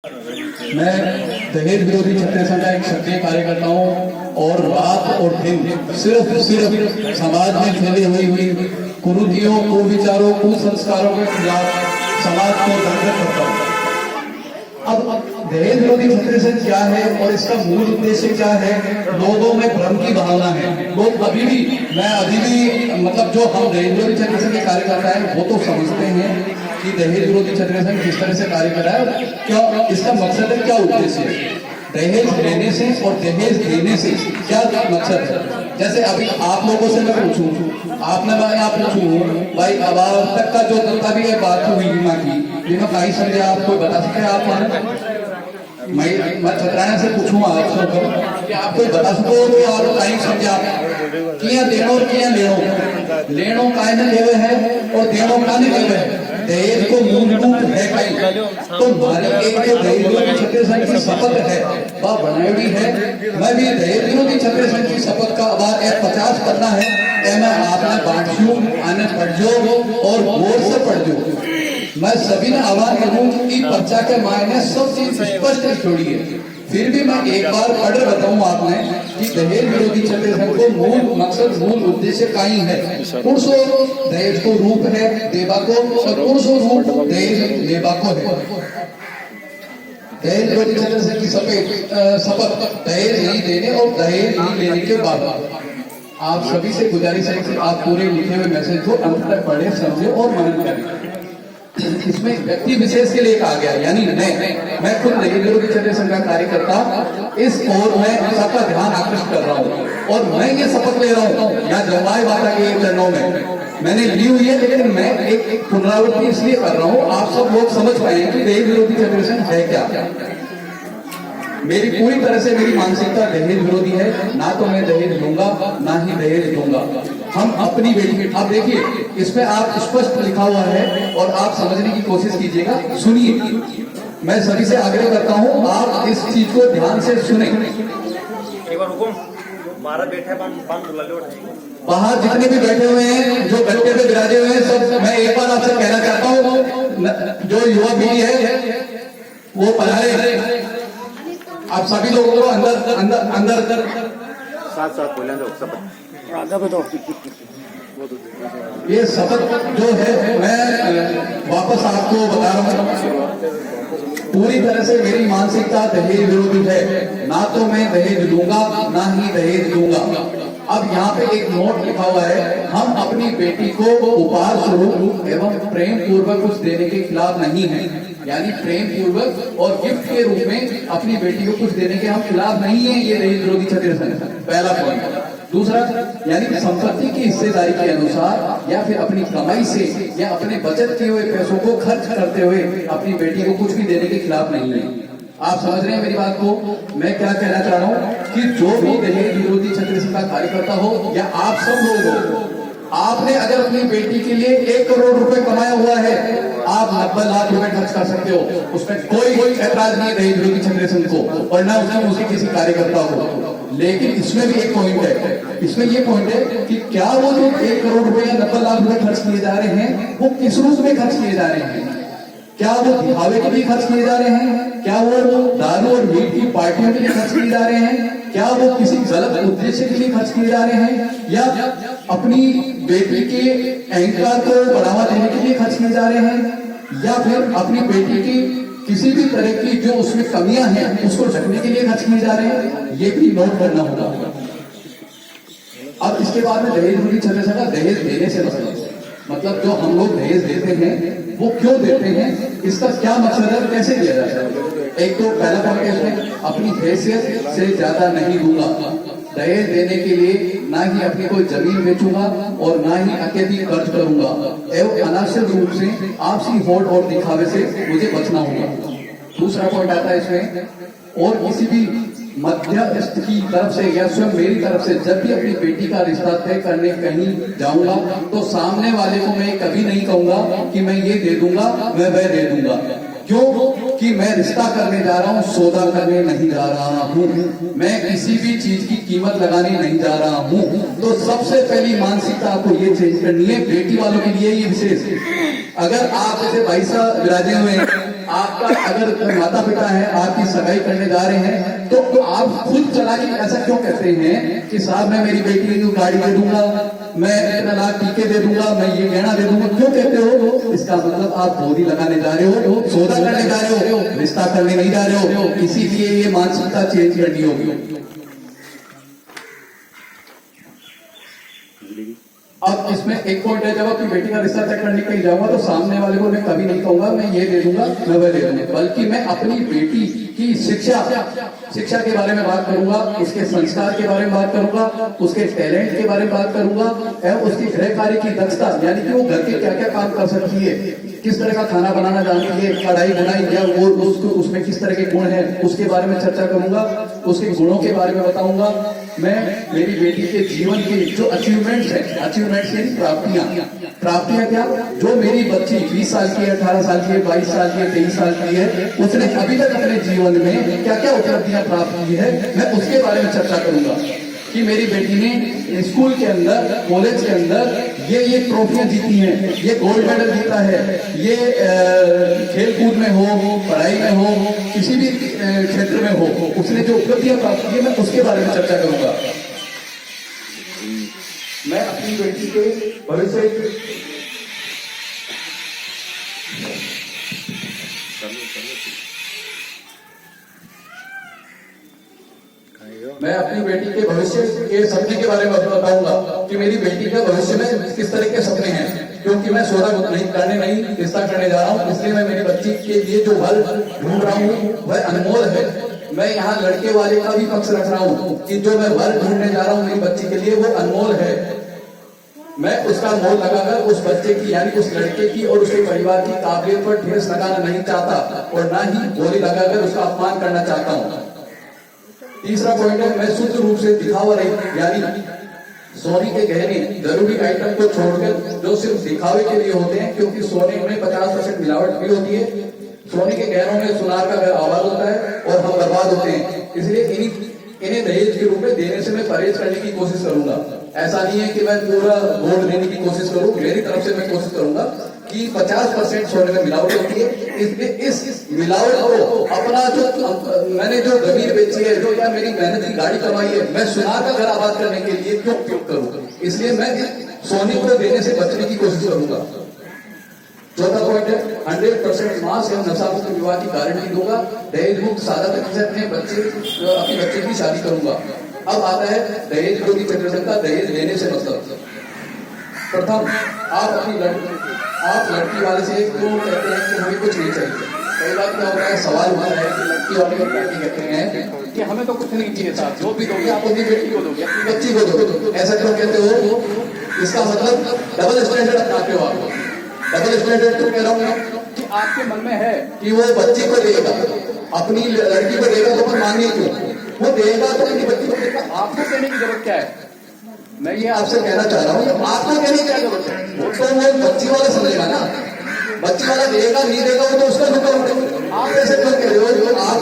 मैं दहेज विरोधी छत्तीसगढ़ संघ का एक सक्रिय कार्यकर्ता हूँ और रात और दिन सिर्फ समाज में फैली हुई कुरीतियों, कुविचारों, कुसंस्कारों के खिलाफ समाज को जागृत करता हूँ। अब दहेज विरोधी छत्तीसगढ़ क्या है और इसका मूल उद्देश्य क्या है? लोगों में भ्रम की भावना है। लोग अभी भी मतलब जो हम दहेज विरोधी छत्तीसगढ़ के कार्यकर्ता है वो तो समझते हैं कि दहेज विरोधी छत्तीसगढ़ किस तरह से कार्य कर रहा है, क्या इसका मकसद है, क्या उद्देश्य है। दहेज लेने से और दहेज देने से क्या मकसद है? जैसे अभी आप लोगों से मैं पूछूं, आपने आप पूछूं भाई अब तक का जो तक भी बात हुई बीमा की, बीमा कहीं समझे आप कोई बता सकते हैं? आप मैं छतराना से पूछूंगा आप सबको कि आप कोई बता सको कि आप कहीं समझे आप किया देनो और किया लेनो काहे न लेवे है और देनो काहे न लेवे है। दहेज को मूल रूप है कहीं तो हमारी एक दहेज विरोधी छत्तीसगढ़ की शपथ है वह बनाई है। मैं भी दहेज विरोधी छत्तीसगढ़ की शपथ का आभार 50 करना है। मैं आपने बांटियों आने पढ़ जो और गौर से पढ़ जो। मैं सभी ने आह्वान करूं कि पर्चा के मायने सब चीज स्पष्ट छोड़ी है। फिर भी मैं एक बार पढ़ बताऊं आपने कि दहेज विरोधी छत्तीसगढ़ को मूल मकसद, मूल उद्देश्य कहीं है। पुरुषो दहेज को रूप है देवा को और पुरुषो रूप दहेज लेवा को है। दहेज विरोधी छत्तीसगढ़ की शपथ दहेज नहीं देने और दहेज नहीं लेने के बाद आप सभी से गुजारिश है कि आप पूरे लिखे हुए मैसेज को अंत तक पढ़े, समझे और मनन करें। इसमें व्यक्ति विशेष के लिए कहा गया, यानी मैं खुद दहेज विरोधी छत्तीसगढ़ का कार्यकर्ता इस ओर मैं सबका ध्यान आकृष्ट कर रहा हूँ और मैं ये शपथ ले रहा हूँ यहाँ जलवायु बाता के एक चरणों में मैंने ली हुई है, लेकिन मैं एक पुनरावृत्ति इसलिए कर रहा हूँ आप सब लोग समझ पाए कि दहेज विरोधी छत्तीसगढ़ है क्या। मेरी पूरी तरह से मेरी मानसिकता दहेज विरोधी है। ना तो मैं दहेज दूंगा ना ही दहेज दूंगा। हम अपनी बेटी की, आप देखिए इसमें आप स्पष्ट लिखा हुआ है और आप समझने की कोशिश कीजिएगा, सुनिए। मैं सभी से आग्रह करता हूं आप इस चीज को ध्यान से सुने। एक बार रुको, हमारा बैठा बाहर जितने भी बैठे हुए हैं, जो गट्टे पे विराजे हुए हैं, सब मैं एक बार आपसे कहना चाहता हूँ जो युवा पीढ़ी है वो पढ़ाए। आप सभी लोगों को अंदर अंदर अंदर साथ बोले सब ये शपथ जो है मैं वापस आपको बता रहा हूँ। पूरी तरह से मेरी मानसिकता दहेज विरोधी है। ना तो मैं दहेज लूंगा ना ही दहेज दूंगा। अब यहाँ पे एक नोट लिखा हुआ है, हम अपनी बेटी को उपहार स्वरूप एवं प्रेम पूर्वक कुछ देने के खिलाफ नहीं है। यानी प्रेम पूर्वक और गिफ्ट के रूप में अपनी बेटी को कुछ देने के हम खिलाफ नहीं है। ये दहेज विरोधी छत्तीसगढ़ पहला पॉइंट। दूसरा, यानी संपत्ति की हिस्सेदारी के अनुसार या फिर अपनी कमाई से या अपने बचत किए हुए पैसों को खर्च करते हुए अपनी बेटी को कुछ भी देने के खिलाफ नहीं है। आप समझ रहे हैं मेरी बात को? मैं क्या कहना चाह रहा हूँ कि जो भी दहेज विरोधी छत्तीसगढ़ का कार्यकर्ता हो या आप सब लोग हो, आपने अगर अपनी बेटी के लिए 1 करोड़ रुपए कमाया हुआ है, आप 90 लाख रुपए खर्च कर सकते हो। उसमें कोई ऐतराज नहीं है दहेज विरोधी छत्तीसगढ़ को और न उसमें किसी कार्यकर्ता को। लेकिन इसमें भी एक पॉइंट है, इसमें ये पॉइंट है कि क्या वो जो 1 करोड़ रुपए या 90 लाख रुपए खर्च किए जा रहे हैं वो किस रूप में खर्च किए जा रहे हैं? क्या वो दिखावे के लिए खर्च किए जा रहे हैं? क्या वो दारू और मीट की पार्टियों के लिए खर्च किए जा रहे हैं? क्या वो किसी गलत उद्देश्य के लिए खर्च किए जा रहे हैं या अपनी बेटी के अहंकार को बढ़ावा देने के लिए खर्च किए जा रहे हैं या फिर अपनी बेटी की किसी भी तरह की जो उसमें कमियां हैं उसको ढकने के लिए खर्च किए जा रहे हैं? ये भी नोट करना होगा। अब इसके बाद में दहेज विरोधी छत्तीसगढ़ दहेज देने से मतलब जो हम लोग दहेज देते हैं वो क्यों देते हैं, इसका क्या मकसद है, कैसे दिया जाता है? एक तो पहला पॉइंट है अपनी हैसियत से ज्यादा नहीं दूंगा। दहेज देने के लिए ना ही अपनी कोई जमीन बेचूंगा और ना ही अत्यधिक कर्ज करूंगा एवं अनावश्यक रूप से आपसी होड़ और दिखावे से मुझे बचना होगा। दूसरा पॉइंट आता है इसमें, और किसी भी मध्यस्थ की तरफ से या स्वयं मेरी तरफ से जब भी अपनी बेटी का रिश्ता तय करने कहीं जाऊंगा तो सामने वाले को मैं कभी नहीं कहूंगा कि मैं ये दे दूंगा, मैं वह दे दूंगा। क्यों? कि मैं रिश्ता करने जा रहा हूँ, सौदा करने नहीं जा रहा हूँ। मैं किसी भी चीज की कीमत लगाने नहीं जा रहा हूँ। तो सबसे पहली मानसिकता आपको ये चेंज करनी है, बेटी वालों के लिए ये विशेष। अगर आप जैसे भाई साहब विराजे हुए आपका अगर माता पिता है आपकी सगाई करने जा रहे हैं तो आप खुद चला के ऐसा क्यों कहते हैं कि साहब मैं मेरी बेटी को गाड़ी दे दूंगा, मैं इतना लाख टीके दे दूंगा, मैं ये गहना दे दूंगा, क्यों कहते हो? इसका मतलब आप बोली लगाने जा रहे हो, सौदा करने जा रहे हो, रिश्ता करने नहीं जा रहे हो। इसीलिए ये मानसिकता चेंज करनी होगी। अब इसमें एक पॉइंट है, जब अपनी बेटी का रिश्ता तय करने कहीं जाऊंगा तो सामने वाले को मैं कभी नहीं कहूंगा मैं ये दे दूंगा, मैं वह दे दूंगा, बल्कि मैं अपनी बेटी की शिक्षा के बारे में बात करूंगा, उसके संस्कार के बारे में बात करूंगा, उसके टैलेंट के बारे में बात करूंगा, उसकी गृह कार्य की दक्षता, यानी कि वो घर के क्या क्या काम कर सकती है, किस तरह का खाना बनाना जानती है, कढ़ाई बुनाई, या वो उसमें किस तरह के गुण है, उसके बारे में चर्चा करूंगा, उसके गुणों के बारे में बताऊंगा। मैं मेरी बेटी के जीवन की जो अचीवमेंट्स है, अचीवमेंट्स यानी प्राप्तियां क्या, जो मेरी बच्ची 20 साल की है, 18 साल की है, 22 साल की है, 23 साल की है, उसने अभी तक अपने जीवन में क्या क्या उपलब्धियां प्राप्त की है, मैं उसके बारे में चर्चा करूंगा कि मेरी बेटी ने स्कूल के अंदर, कॉलेज के अंदर ये ट्रॉफियां जीती हैं, ये गोल्ड मेडल जीता है, ये खेल कूद में हो, पढ़ाई में हो, किसी भी क्षेत्र में हो, उसने जो उपलब्धियां प्राप्त की है मैं उसके बारे में चर्चा करूंगा। मैं अपनी बेटी के भविष्य मैं अपनी बेटी के भविष्य के सपने के बारे में बताऊंगा कि मेरी बेटी के भविष्य में किस तरह के सपने हैं, क्योंकि मैं सौदा नहीं रिश्ता करने जा रहा हूं, इसलिए मैं मेरी बच्ची के लिए जो वर ढूंढ रहा हूं वह अनमोल है। मैं यहाँ लड़के वाले का भी पक्ष रख रहा हूँ कि जो मैं वर ढूंढने जा रहा हूँ मेरी बच्ची के लिए वो अनमोल है। मैं उसका मोल लगाकर उस बच्चे की यानी उस लड़के की और उसके परिवार की काबिलियत पर ठेस लगाना नहीं चाहता और ना ही बोली लगाकर उसका अपमान करना चाहता हूँ। तीसरा पॉइंट है, मैं शुद्ध रूप से दिखावा रही यानी सोने के गहने जरूरी आइटम को छोड़कर जो सिर्फ दिखावे के लिए होते हैं, क्योंकि सोने में 50% मिलावट भी होती है, सोने के गहनों में सुनार का आवाज होता है और हम बर्बाद होते हैं, इसलिए इन्हें दहेज के रूप में देने से मैं परहेज करने की कोशिश करूंगा। ऐसा नहीं है कि मैं पूरा गोल्ड देने की कोशिश करूं, मेरी तरफ से मैं कोशिश करूंगा कि 50% सोने में मिलावट होती है, इसलिए इस मिलावट को अपना जो मैंने जो जमीन बेची है, जो क्या मेरी मेहनत की गाड़ी कमाई है, मैं सुनार का घर आबाद करने के लिए क्यों उपयोग करूं, इसलिए मैं सोने को देने से बचने की कोशिश करूंगा। चौथा पॉइंट है, 100% मांस एवं नशा मुक्त विवाह की गारंटी दूंगा, दहेज मुक्त सादा तरीके से अपने बच्चे की शादी करूंगा। अब आता है दहेज विरोधी चक्रसंहिता, दहेज लेने से मतलब। प्रथम, आप लड़की वाले से क्यों कहते हैं कि हमें कुछ नहीं चाहिए? कई बार क्या होता है, सवाल होता है कि लड़की वाले को क्या कहते हैं कि हमें तो कुछ नहीं चाहिए, साहब जो भी दोगे आप अपनी बेटी को दोगे, अपनी बच्ची को दोगे, ऐसा क्यों कहते हो? इसका मतलब डबल स्टैंडर्ड अपनाते हो आप। डबल स्टैंडर्ड क्यों कह रहा हूँ कि आपके मन में है कि वो बच्ची को देगा, अपनी लड़की को देगा तो मांगे क्यों? वो देगा तो अपनी बच्ची को देगा, आपको कहने की जरूरत क्या है? मैं ये आपसे कहना चाह रहा हूँ, आपको कहने की क्या जरूरत है? वो तो वो बच्ची वाला समझेगा ना, बच्ची वाला देगा नहीं देगा वो तो उसका दुख। आप ऐसे क्यों कह रहे हो? आप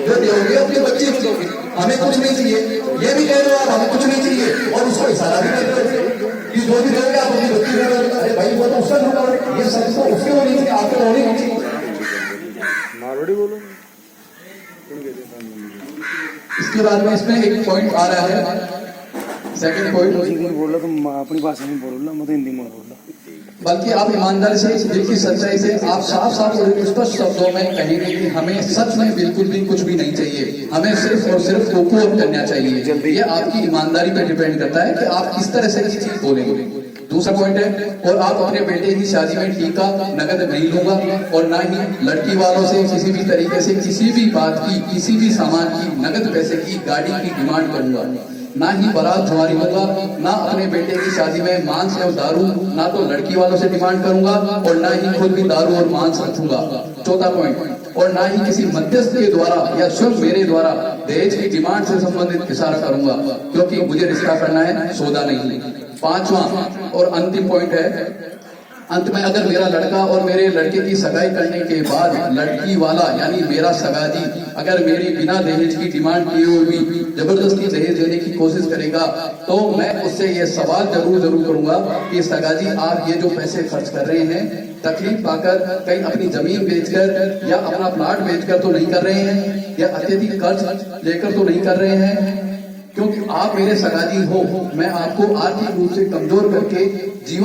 जो दोगे अपनी बच्ची को दोगे, हमें कुछ नहीं चाहिए, ये भी कह रहे हो आप हमें कुछ नहीं चाहिए, और उसको इशारा भी कर रहे हो कि जो भी दोगे आप अपनी बच्ची को। अरे भाई वो तो उसका दुख, ये सब तो उसके होनी चाहिए, आपको होनी नहीं चाहिए। मारवाड़ी बोलो। इसके बाद में इसमें एक पॉइंट आ रहा है, सेकंड पॉइंट बोल रहा तुम अपनी भाषा में बोल रहा, मैं तो हिंदी में बोल रहा। बल्कि आप ईमानदारी से, दिल की सच्चाई से आप साफ और स्पष्ट शब्दों में कहेंगे कि हमें सच में बिल्कुल भी कुछ भी नहीं चाहिए, हमें सिर्फ और सिर्फ कोप करना चाहिए। ये आपकी ईमानदारी पर डिपेंड करता है कि आप किस तरह से किसी चीज बोलेंगे। दूसरा पॉइंट है, और आप अपने बेटे की शादी में टीका नगद नहीं लूंगा और ना ही लड़की वालों से किसी भी तरीके से किसी भी बात की, किसी भी सामान की, नगद पैसे की, गाड़ी की डिमांड करूंगा, ना ही बारात सवारी होगा, ना अपने बेटे की शादी में मांस और दारू, ना तो लड़की वालों से डिमांड करूंगा और ना ही खुद भी दारू और मांस रखूंगा। चौथा पॉइंट, और ना ही किसी मध्यस्थ के द्वारा या स्वयं मेरे द्वारा दहेज की डिमांड से संबंधित इशारा करूंगा, क्योंकि मुझे रिश्ता करना है, सौदा नहीं। पांचवा और अंतिम पॉइंट है, अंत में अगर मेरा लड़का और मेरे लड़के की सगाई करने के बाद लड़की वाला यानी मेरा सगाजी अगर मेरी बिना दहेज की डिमांड किए हुए भी जबरदस्ती दहेज देने की कोशिश करेगा तो मैं उससे ये सवाल जरूर करूंगा कि सगाजी आप ये जो पैसे खर्च कर रहे हैं तकलीफ पाकर कहीं अपनी जमीन बेचकर या अपना प्लाट बेचकर तो नहीं कर रहे हैं या अत्यधिक कर्ज लेकर तो नहीं कर रहे हैं, क्योंकि आप मेरे सगाजी हो, मैं आपको आर्थिक रूप से कमजोर करके जीवन